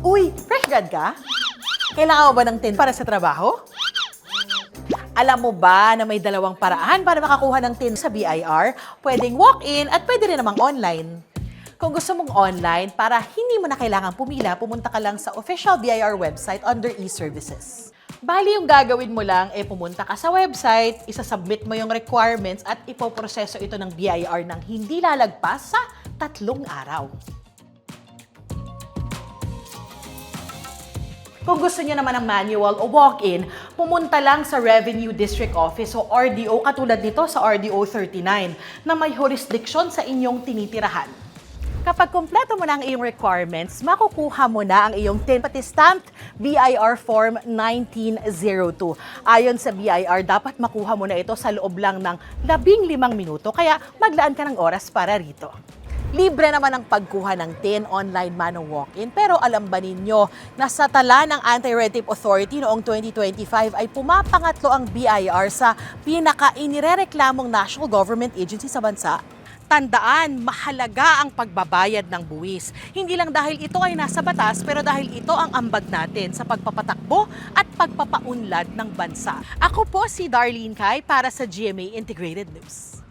Uy, fresh grad ka? Kailangan mo ba ng tin para sa trabaho? Alam mo ba na may dalawang paraan para makakuha ng tin sa BIR? Pwedeng walk-in at pwede rin namang online. Kung gusto mong online, para hindi mo na kailangan pumila, pumunta ka lang sa official BIR website under e-services. Bali, yung gagawin mo lang, pumunta ka sa website, isasubmit mo yung requirements at ipoproseso ito ng BIR ng hindi lalagpas sa 3 araw. Kung gusto niyo naman ng manual o walk-in, pumunta lang sa Revenue District Office o RDO katulad nito sa RDO 39 na may jurisdiction sa inyong tinitirahan. Kapag kumpleto mo na ang iyong requirements, makukuha mo na ang iyong tin pati stamped BIR Form 1902. Ayon sa BIR, dapat makuha mo na ito sa loob lang ng 15 minuto, kaya maglaan ka ng oras para rito. Libre naman ang pagkuha ng tin, online man o walk-in. Pero alam ba ninyo na sa tala ng Anti-Red Tape Authority noong 2025 ay pumapangatlo ang BIR sa pinaka-inirereklamong national government agency sa bansa? Tandaan, mahalaga ang pagbabayad ng buwis. Hindi lang dahil ito ay nasa batas, pero dahil ito ang ambag natin sa pagpapatakbo at pagpapaunlad ng bansa. Ako po si Darlene Kai para sa GMA Integrated News.